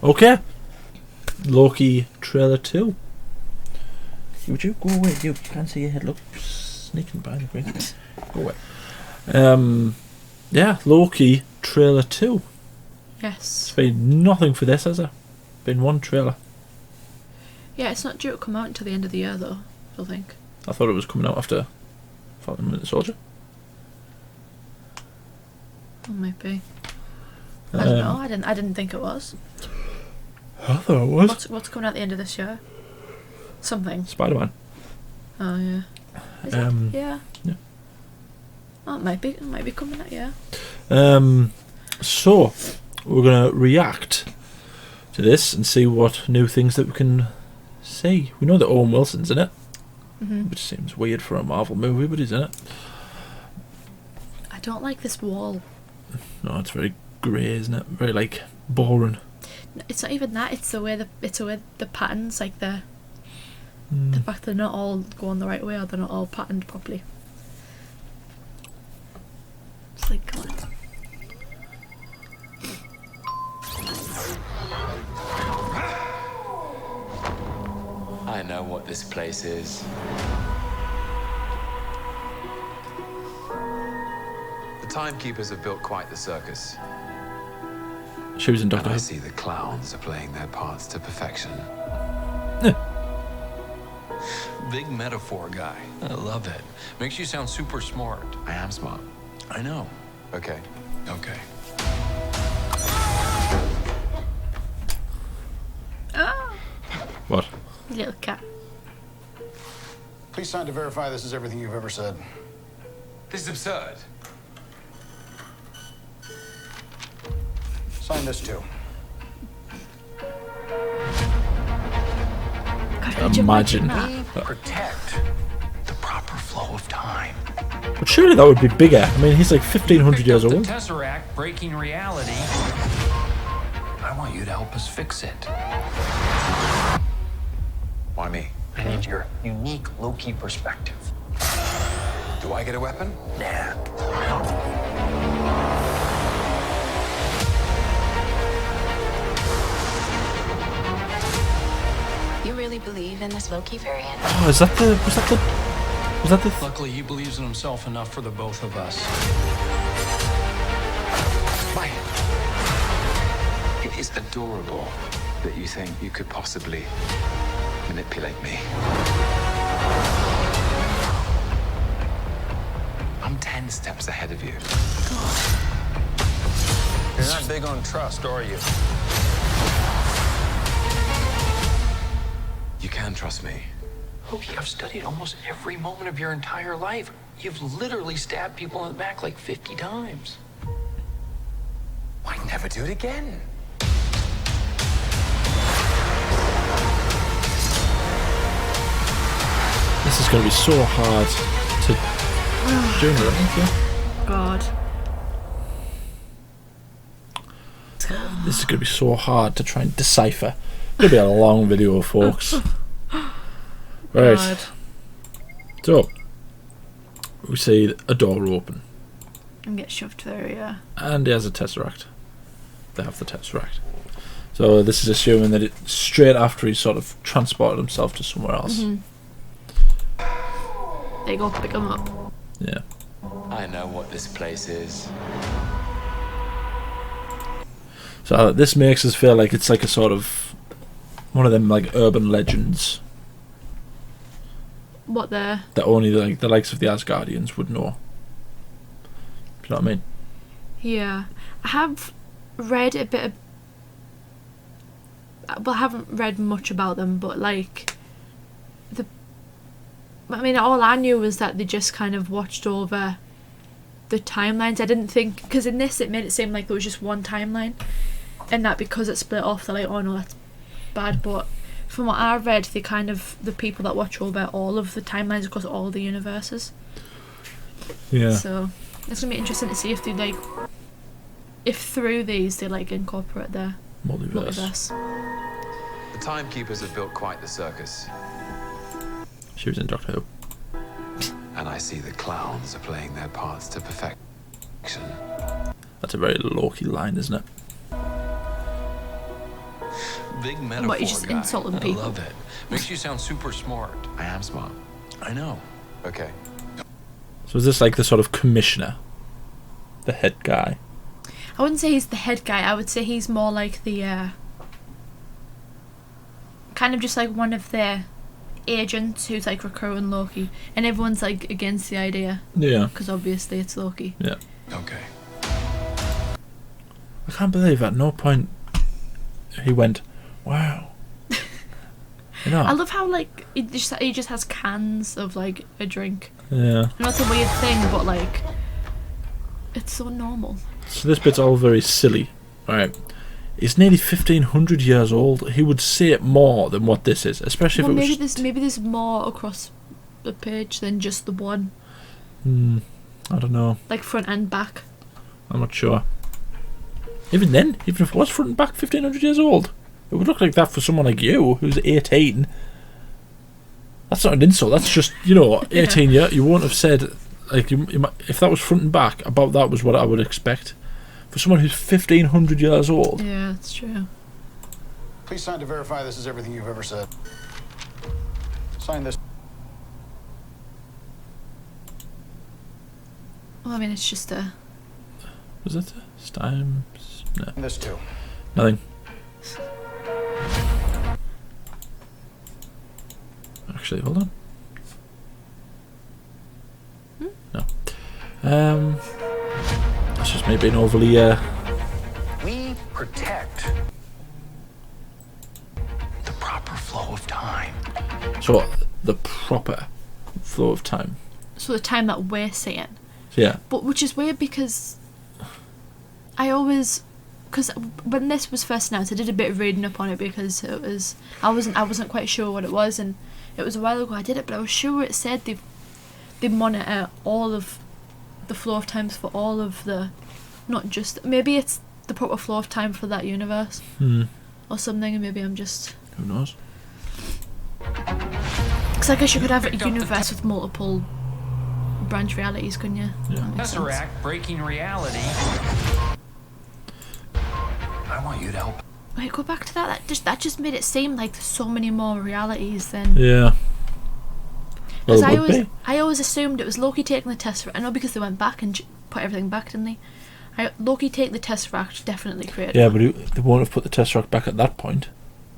Okay. Loki trailer 2. Would you go away? You can't see your head. Look, sneaking by the green. Go away. Yeah, Loki trailer 2. Yes. It's been nothing for this, has it? Been one trailer. Yeah, it's not due to come out until the end of the year, though. I think. I thought it was coming out after Falcon and Winter Soldier. It might be. I don't know. I didn't think it was. I thought it was. What's coming out at the end of this year? Something. Spider-Man. Oh yeah. Is it? Yeah. Yeah. Oh, it might be. It might be coming out. Yeah. So we're gonna react to this and see what new things that we can see. We know that Owen Wilson's in it, which seems weird for a Marvel movie, but he's in it. I don't like this wall. No, it's very grey, isn't it? Very like boring. It's not even that. It's the way the patterns, like the fact they're not all going the right way, or they're not all patterned properly. It's like, come on. I know what this place is. The timekeepers have built quite the circus. She was in And Doctor I Who. see the clowns are playing their parts to perfection. Big metaphor guy. I love it. Makes you sound super smart. I am smart. I know. Okay. Okay. Ah, What? little cat. Please sign to verify this is everything you've ever said. This is absurd. Sign this too. God, could you Imagine. that? Protect the proper flow of time. But surely that would be bigger. I mean, he's like 1,500 years The old. Tesseract breaking reality. I want you to help us fix it. Why me? I need your unique Loki perspective. Do I get a weapon? Nah. You really believe in this Loki variant? Oh, was that the Luckily, he believes in himself enough for the both of us. Why? It is adorable that you think you could possibly manipulate me. I'm 10 steps ahead of you. You're not big on trust, are you? You can trust me. Loki, I've studied almost every moment of your entire life. You've literally stabbed people in the back like 50 times. Why never do it again? This is going to be so hard to do, right? God. This is going to be so hard to try and decipher. It's going to be a long video, folks. Right. God. So, we see a door open. And get shoved through, yeah. And he has a Tesseract. They have the Tesseract. So this is assuming that it's straight after he sort of transported himself to somewhere else. There you go, pick him up. Yeah. I know what this place is. So this makes us feel like it's like a sort of one of them like urban legends What there? that only like the likes of the Asgardians would know. Do you know what I mean? Yeah. I have read a bit of... Well, I haven't read much about them, but like... I mean, all I knew was that they just kind of watched over the timelines. I didn't think... Because in this, it made it seem like there was just one timeline. And that because it split off, they're like, oh no, that's bad. But from what I read, they kind of... The people that watch over all of the timelines across all the universes. Yeah. So, it's going to be interesting to see if they, like... If through these, they, like, incorporate their multiverse. The timekeepers have built quite the circus. She was in Doctor Who. And I see the clowns are playing their parts to perfection. That's a very Loki line, isn't it? Big metaphor, What, you just guy. insulting I people? love it. Makes you sound super smart. I am smart. I know. Okay. So is this like the sort of commissioner? The head guy? I wouldn't say he's the head guy. I would say he's more like the kind of just like one of their agents who's like recruiting Loki, and everyone's like against the idea Yeah. because obviously it's Loki. Yeah. Okay. I can't believe at no point he went, wow. You know? I love how like he just has cans of like a drink. Yeah. I know it's a weird thing, but like it's so normal. So this bit's all very silly. Right. It's nearly 1500 years old. He would say it more than what this is, especially Well, if it maybe was. maybe there's more across the page than just the one, I don't know. like front and back. I'm not sure. Even then, even if it was front and back 1500 years old, it would look like that for someone like you who's 18. That's not an insult. That's just, 18 years. You won't have said, like, you might, if that was front and back, about that was what I would expect. For someone who's 1500 years old. Yeah, that's true. Please sign to verify this is everything you've ever said. Sign this. Well, I mean, it's just a. Was it? Time? No. And this too. Nothing. Actually, hold on. No. That's just me being overly. We protect the proper flow of time. So, the proper flow of time. So the time that we're seeing. Yeah. But which is weird because because when this was first announced, I did a bit of reading up on it because I wasn't quite sure what it was, and it was a while ago I did it, but I was sure it said they monitor all of the flow of times for all of the, not just, maybe it's the proper flow of time for that universe or something, and maybe I'm just, Who knows? because I guess you could have a universe with multiple branch realities, couldn't you? Yeah. That makes sense. Tesseract breaking reality. I want you to help. Wait, go back to that. That just made it seem like there's so many more realities than. Yeah. Well, Because it would be. I always assumed it was Loki taking the Tesseract. I know because they went back and put everything back, didn't they? Loki taking the Tesseract definitely created. Yeah, one. but they won't have put the Tesseract back at that point.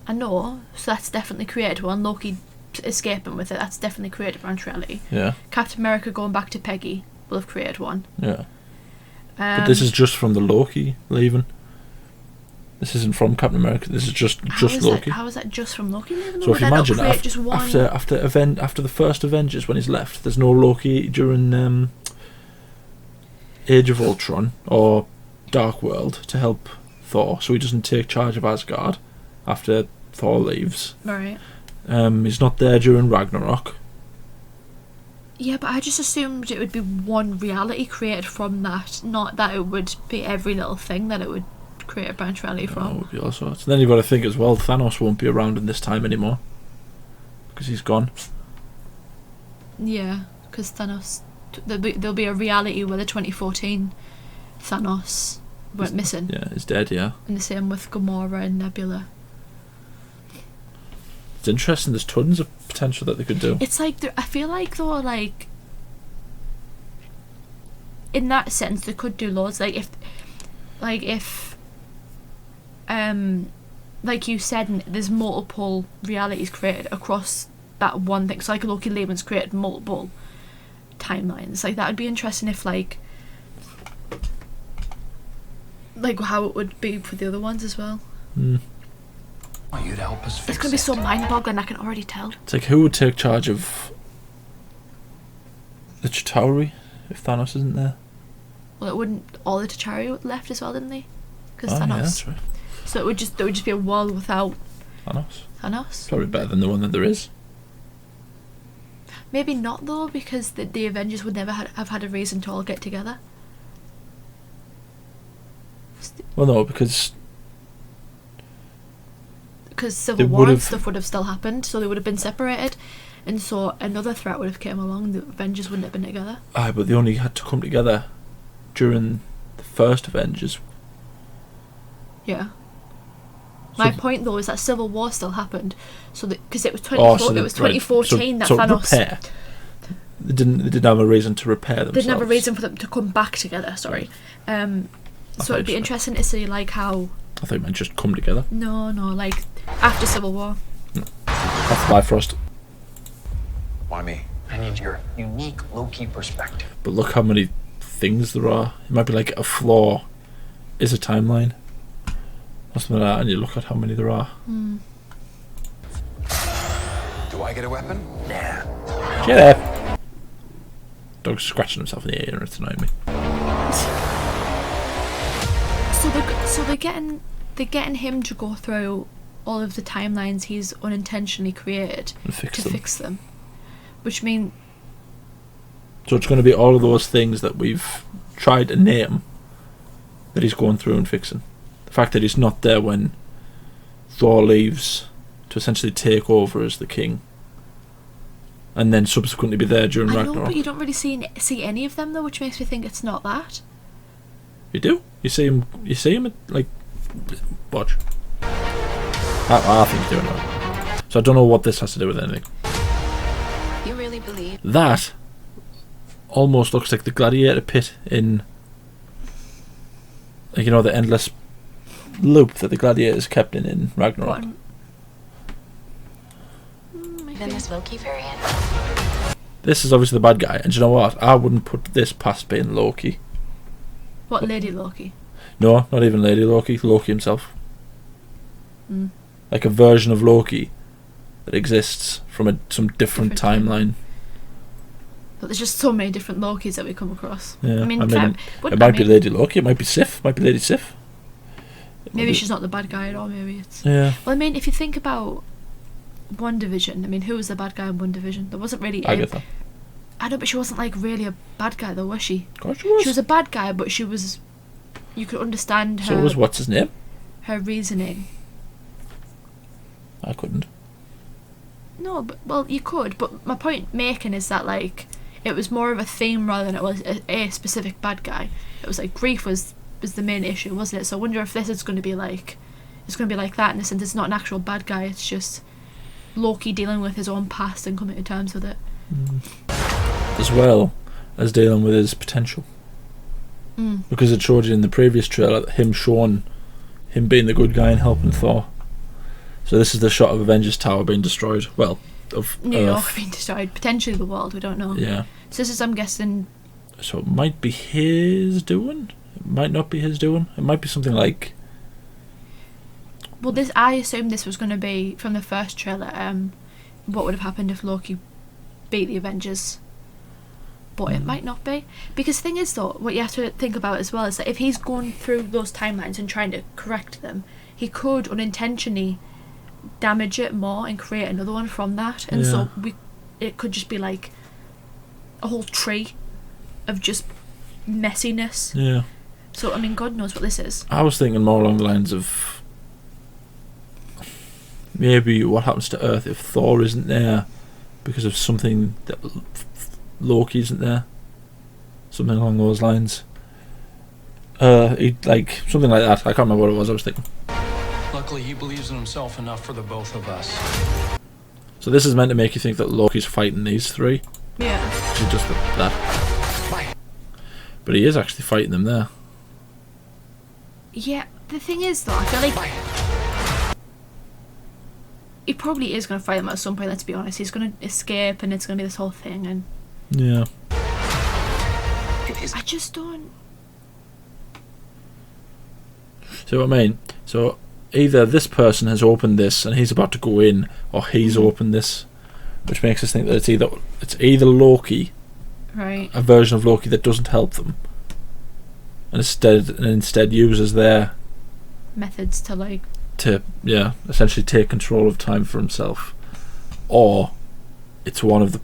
I know, so that's definitely created one. Loki escaping with it, that's definitely created branch reality. Yeah. Captain America going back to Peggy will have created one. Yeah. But this is just from the Loki leaving. This isn't from Captain America. This is just Loki. How is that just from Loki leaving? So if you That'll imagine create just one. after the first Avengers, when he's left, there's no Loki during Age of Ultron or Dark World to help Thor, so he doesn't take charge of Asgard after Thor leaves. Right. He's not there during Ragnarok. Yeah, but I just assumed it would be one reality created from that, not that it would be every little thing that it would create a branch reality That from. would be all sorts. And then you've got to think as well, Thanos won't be around in this time anymore because he's gone. Yeah, because Thanos, there'll be a reality where the 2014 Thanos went missing. Yeah, he's dead. Yeah, And the same with Gamora and Nebula. it's interesting. There's tons of potential that they could do. It's like I feel like though, like in that sense, they could do loads. Like if like you said, there's multiple realities created across that one thing. So like Loki Lehman's created multiple timelines. Like that would be interesting if like how it would be for the other ones as well. I want you to help us fix It's gonna be it. so mind-boggling. I can already tell. It's like, who would take charge of the Chitauri if Thanos isn't there? Well, it wouldn't. All the T'Chari left as well, didn't they? Because Oh, Thanos. yeah, that's right. So it would just be a world without Thanos. Thanos. Probably better than the one that there is. Maybe not though, because the Avengers would never have had a reason to all get together. Well, no, because Civil They War would and have- stuff would have still happened, so they would have been separated, and so another threat would have came along. The Avengers wouldn't have been together. but they only had to come together during the first Avengers. Yeah. So My point though is that Civil War still happened, so because it was so it was 2014 right. that so Thanos. Repair. They didn't have a reason to repair themselves. They didn't have a reason for them to come back together. Sorry. So it'd be interesting to see like how. I thought it meant just come together. No, like after Civil War. That's Bifrost. Why me? I need your unique Loki perspective. But look how many things there are. It might be like a flaw is a timeline. Or something like that, and you look at how many there are. Do I get a weapon? Nah. Get up! Dog's scratching himself in the ear and it's annoying me. So they're getting him to go through all of the timelines he's unintentionally created And fix them. Which means. So it's going to be all of those things that we've tried to name that he's going through and fixing. The fact that he's not there when Thor leaves to essentially take over as the king, and then subsequently be there during Ragnarok. I know, but you don't really see any of them though, which makes me think it's not that. You do. You see him at, like, watch. I think he's doing that. So I don't know what this has to do with anything. You really believe? That almost looks like the gladiator pit in, like, you know, the endless loop that the gladiators kept in Ragnarok. Then this Loki variant. This is obviously the bad guy, and you know what? I wouldn't put this past being Loki. What, Lady Loki? No, not even Lady Loki. Loki himself. Like a version of Loki that exists from some different timeline. But there's just so many different Lokis that we come across. Yeah, I mean it might be Lady Loki. It might be Sif. Might be Lady Sif. Maybe she's not the bad guy at all. Maybe it's. Yeah. Well, I mean, if you think about WandaVision, I mean, who was the bad guy in WandaVision? There wasn't really. Agatha. I know, but she wasn't like really a bad guy though, was she? God, she was. She was a bad guy, but she was. You could understand her. So was what's his name? Her reasoning. I couldn't. No, but well, you could. But my point making is that like it was more of a theme rather than it was a specific bad guy. It was like grief was the main issue, wasn't it? So I wonder if this is going to be like that in the sense it's not an actual bad guy. It's just Loki dealing with his own past and coming to terms with it. As well as dealing with his potential. Because it showed you in the previous trailer him being the good guy and helping Thor. So this is the shot of Avengers Tower being destroyed. Well, of New York Earth. being destroyed, potentially the world. We don't know. Yeah. So this is, I'm guessing. So it might be his doing. It might not be his doing. It might be something like. Well, I assumed this was going to be from the first trailer. What would have happened if Loki beat the Avengers? But it might not be, because the thing is though, what you have to think about as well is that if he's going through those timelines and trying to correct them, he could unintentionally damage it more and create another one from that, and so it could just be like a whole tree of just messiness. Yeah. So I mean, God knows what this is. I was thinking more along the lines of maybe what happens to Earth if Thor isn't there because of something that Loki isn't there. Something along those lines. Like something like that. I can't remember what it was I was thinking. Luckily, he believes in himself enough for the both of us. So this is meant to make you think that Loki's fighting these three. Yeah. Which is just that. But he is actually fighting them there. Yeah. The thing is, though, I feel like he probably is going to fight them at some point. Let's be honest. He's going to escape, and it's going to be this whole thing. And yeah. I just don't. See what I mean? So either this person has opened this and he's about to go in, or he's opened this, which makes us think that it's either Loki, right, a version of Loki that doesn't help them, and instead uses their methods to essentially take control of time for himself, or it's one of the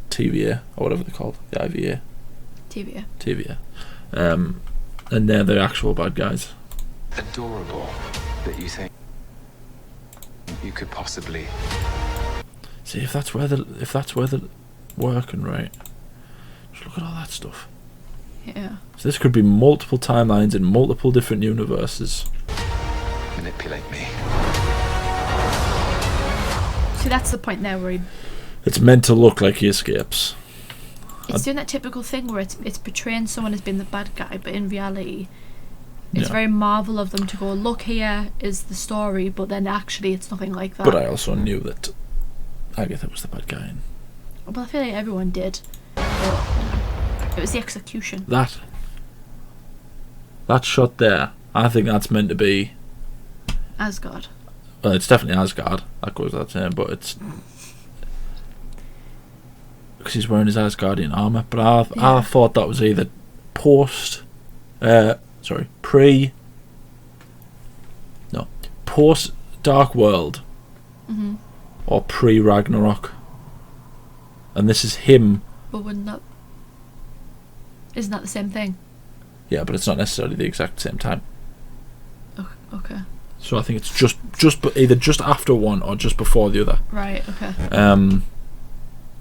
TVA or whatever they're called, the IVA, TVA, and they're the actual bad guys. Adorable that you think you could possibly. See, if that's where they're working, right? Just look at all that stuff. Yeah. So this could be multiple timelines in multiple different universes. Manipulate me. See, that's the point there where It's meant to look like he escapes. it's doing that typical thing where it's portraying someone as being the bad guy, but in reality, it's very Marvel of them to go, look, here is the story, but then actually it's nothing like that. But I also knew that Agatha was the bad guy. Well, I feel like everyone did. But it was the execution. That shot there, I think that's meant to be... Asgard. Well, it's definitely Asgard. That goes without saying, but it's... because he's wearing his Asgardian armour. But I thought that was either post Dark World or pre Ragnarok, and this is him. But isn't that the same thing? Yeah, but it's not necessarily the exact same time. Okay. So I think it's just either just after one or just before the other. Right. Okay.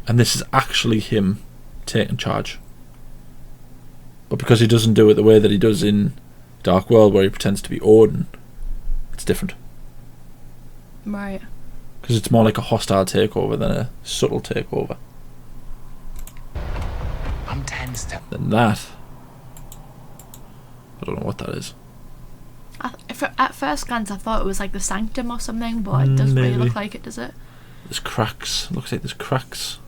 And this is actually him taking charge. But because he doesn't do it the way that he does in Dark World, where he pretends to be Odin, it's different. Right. Because it's more like a hostile takeover than a subtle takeover. I'm 10 steps. Than that, I don't know what that is. At first glance, I thought it was like the Sanctum or something, but it doesn't really look like it, does it? There's cracks. Looks like there's cracks.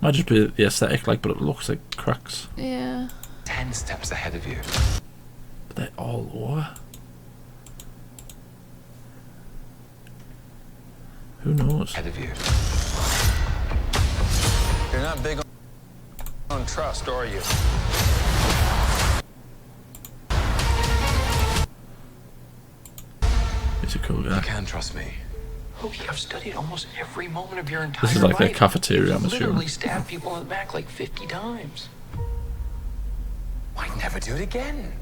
Might just be the aesthetic, but it looks like cracks. Yeah. 10 steps ahead of you. But they're all over. Who knows? Ahead of you. You're not big on trust, are you? He's a cool guy. You can trust me. Loki, I've studied almost every moment of your entire life. This is like their cafeteria, I'm You've literally assuming. stabbed people in the back like 50 times. Why never do it again?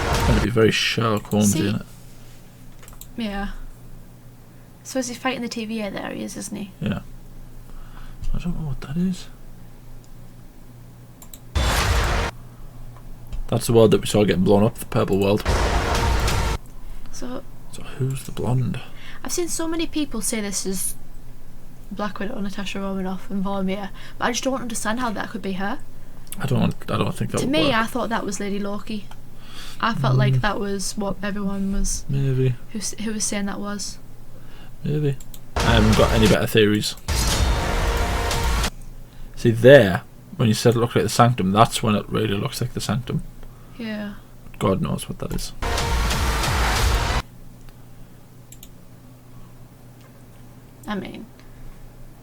It's going to be very Sherlock Holmes, See? isn't it? Yeah. So is he fighting the TVA there? He is, isn't he? Yeah. I don't know what that is. That's the world that we saw getting blown up, the purple world. So who's the blonde? I've seen so many people say this is Black Widow, Natasha Romanoff, and Vormir, but I just don't understand how that could be her. I don't think that To would me, work. I thought that was Lady Loki. I felt like that was what everyone was. Maybe. Who was saying that was. Maybe. I haven't got any better theories. See there, when you said it looked like the Sanctum, that's when it really looks like the Sanctum. Yeah. God knows what that is. I mean,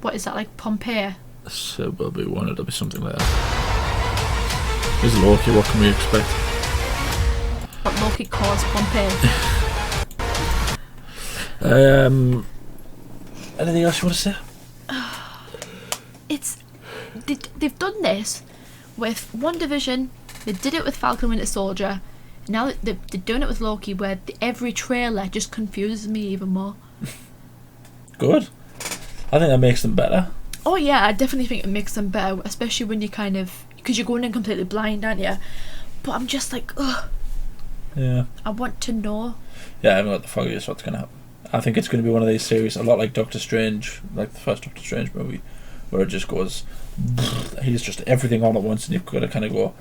what is that, like Pompeii? So will be one, it'll be something like that. Here's Loki, what can we expect? What Loki caused Pompeii? Anything else you want to say? They've done this with WandaVision, they did it with Falcon Winter Soldier, now they're doing it with Loki, where every trailer just confuses me even more. Good. I think that makes them better. Oh yeah, I definitely think it makes them better, especially when you kind of, because you're going in completely blind, aren't you? But I'm just like, ugh. Yeah. I want to know. Yeah, I haven't got the foggiest what's going to happen. I think it's going to be one of these series, a lot like Doctor Strange, like the first Doctor Strange movie, where it just goes, he's just everything all at once, and you've got to kind of go,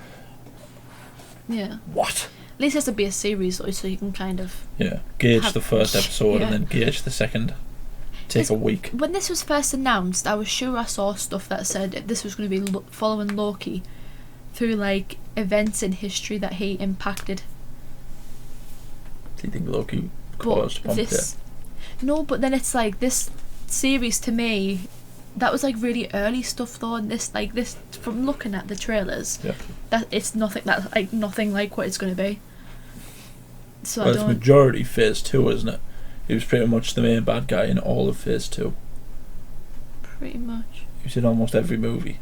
Yeah. what? At least it has to be a series though, so you can kind of... Yeah, gauge the first episode yeah. and then gauge the second. Take a week. When this was first announced, I was sure I saw stuff that said this was going to be following Loki through like events in history that he impacted. Do you think Loki caused Pompeii? No, but then it's like this series to me, that was like really early stuff though, and this from looking at the trailers, Yeah. that it's nothing like what it's going to be. So Well, I it's don't. majority phase 2, isn't it? He was pretty much the main bad guy in all of phase 2. Pretty much. He was in almost every movie.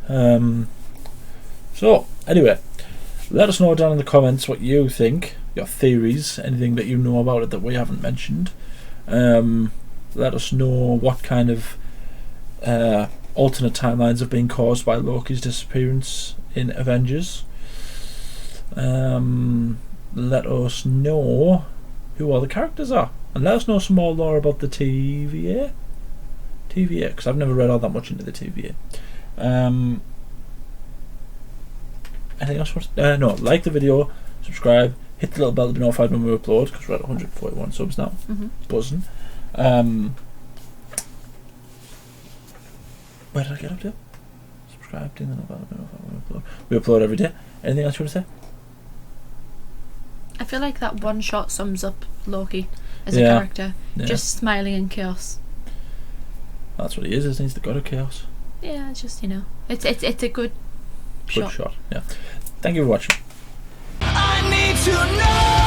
So, anyway, let us know down in the comments what you think, your theories, anything that you know about it that we haven't mentioned. Let us know what kind of alternate timelines have been caused by Loki's disappearance in Avengers. Let us know who all the characters are, and let us know some more lore about the TVA, because I've never read all that much into the TVA. Anything else? No, like the video, subscribe, hit the little bell to be notified when we upload, because we're at 141 subs now. Buzzing. Where did I get up to? Subscribe, ding the little bell to be notified when we upload. We upload every day. Anything else you want to say? I feel like that one shot sums up Loki as a character. Just smiling in chaos. That's what he is, isn't he? He's the god of chaos. Yeah, it's just, it's a good shot. Yeah. Thank you for watching. I need to know.